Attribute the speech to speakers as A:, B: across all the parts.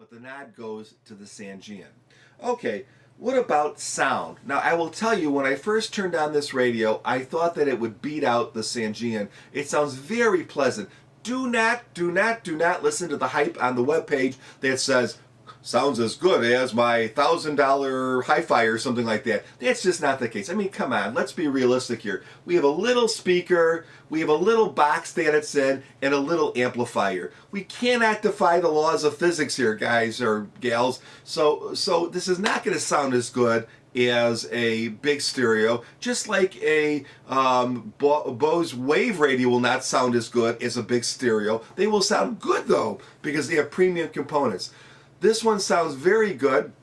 A: but the nod goes to the Sangean. Okay, what about sound? Now, I will tell you, when I first turned on this radio, I thought that it would beat out the Sangean. It sounds very pleasant. Do not listen to the hype on the webpage that says, sounds as good as my $1,000 hi-fi or something like that. That's just not the case. I mean, come on, let's be realistic here. We have a little speaker, we have a little box that it's in, and a little amplifier. We cannot defy the laws of physics here, guys or gals. So this is not going to sound as good as a big stereo, just like a Bose wave radio will not sound as good as a big stereo. They will sound good though, because they have premium components. This one sounds very good,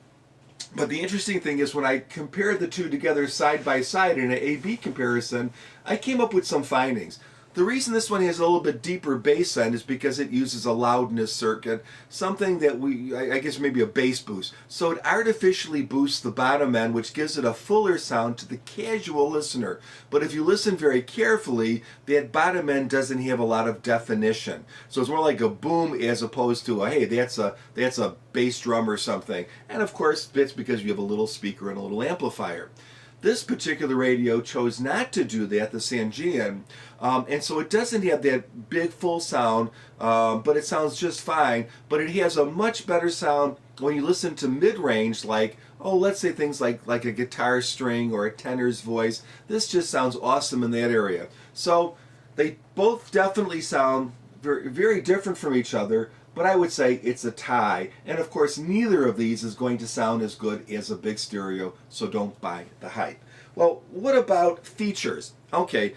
A: but the interesting thing is when I compared the two together side by side in an A-B comparison, I came up with some findings. The reason this one has a little bit deeper bass end is because it uses a loudness circuit, something that I guess maybe a bass boost. So it artificially boosts the bottom end, which gives it a fuller sound to the casual listener. But if you listen very carefully, that bottom end doesn't have a lot of definition. So it's more like a boom as opposed to a, hey, that's a bass drum or something. And of course, it's because you have a little speaker and a little amplifier. This particular radio chose not to do that, the Sangean, and so it doesn't have that big full sound, but it sounds just fine. But it has a much better sound when you listen to mid-range, like, oh, let's say things like a guitar string or a tenor's voice. This just sounds awesome in that area. So they both definitely sound very, very different from each other, but I would say it's a tie. And of course, neither of these is going to sound as good as a big stereo, so don't buy the hype. Well, what about features? Okay,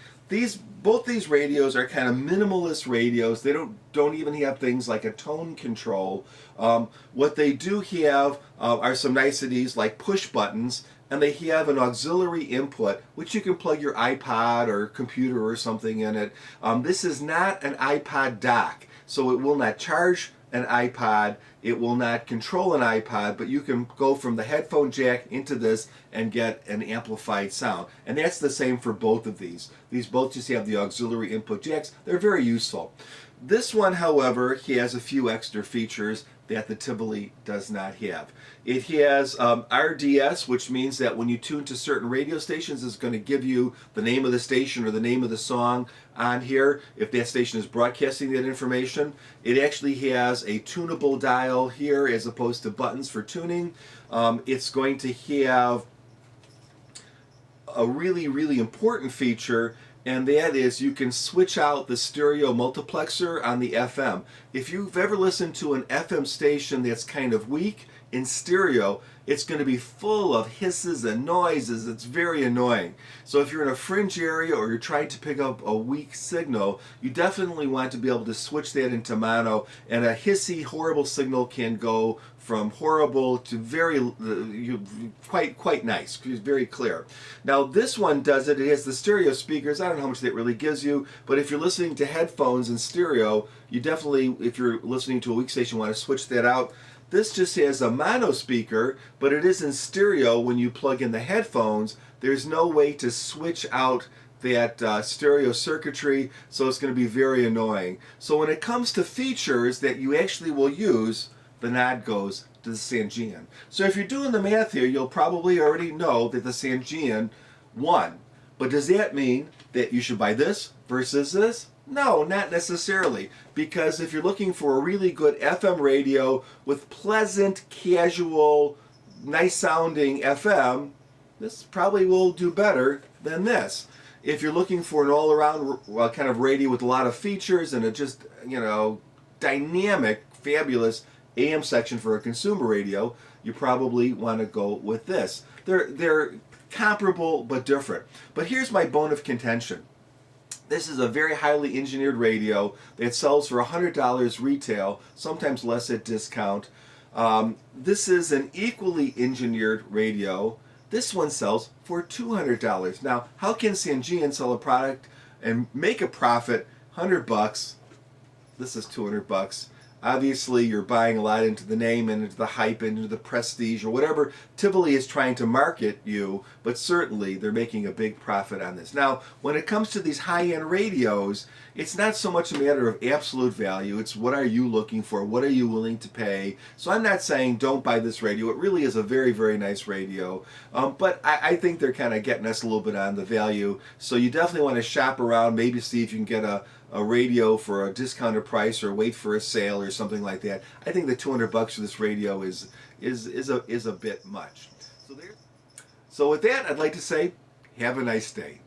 A: both these radios are kind of minimalist radios. They don't even have things like a tone control. What they do have are some niceties like push buttons, and they have an auxiliary input, which you can plug your iPod or computer or something in it. This is not an iPod dock. So it will not charge an iPod, it will not control an iPod, but you can go from the headphone jack into this and get an amplified sound. And that's the same for both of these. These both just have the auxiliary input jacks. They're very useful. This one, however, has a few extra features that the Tivoli does not have. It has RDS, which means that when you tune to certain radio stations, it's going to give you the name of the station or the name of the song on here, if that station is broadcasting that information. It actually has a tunable dial here as opposed to buttons for tuning. It's going to have a really, really important feature, and that is you can switch out the stereo multiplexer on the FM. If you've ever listened to an FM station that's kind of weak in stereo, it's going to be full of hisses and noises. It's very annoying. So if you're in a fringe area or you're trying to pick up a weak signal, you definitely want to be able to switch that into mono, and a hissy, horrible signal can go from horrible to very quite nice, very clear. Now this one does it. It has the stereo speakers. I don't know how much that really gives you, but if you're listening to headphones in stereo, you definitely, if you're listening to a weak station, want to switch that out. This just has a mono speaker, but it is in stereo. When you plug in the headphones, there's no way to switch out that stereo circuitry, so it's going to be very annoying. So when it comes to features that you actually will use, the nod goes to the Sangean. So if you're doing the math here, you'll probably already know that the Sangean won. But does that mean that you should buy this versus this? No, not necessarily, because if you're looking for a really good FM radio with pleasant, casual, nice sounding FM, this probably will do better than this. If you're looking for an all-around kind of radio with a lot of features and a just, dynamic, fabulous AM section for a consumer radio, you probably want to go with this. They're comparable but different. But here's my bone of contention. This is a very highly engineered radio that sells for $100 retail, sometimes less at discount. This is an equally engineered radio. This one sells for $200. Now, how can Sangean sell a product and make a profit, $100? This is $200. Obviously, you're buying a lot into the name and into the hype and into the prestige or whatever Tivoli is trying to market you, but certainly they're making a big profit on this. Now, when it comes to these high-end radios, it's not so much a matter of absolute value. It's what are you looking for? What are you willing to pay? So I'm not saying don't buy this radio. It really is a very, very nice radio. But I think they're kind of getting us a little bit on the value. So you definitely want to shop around, maybe see if you can get a radio for a discounted price or wait for a sale or something like that. I think the $200 for this radio is a bit much. So with that, I'd like to say have a nice day.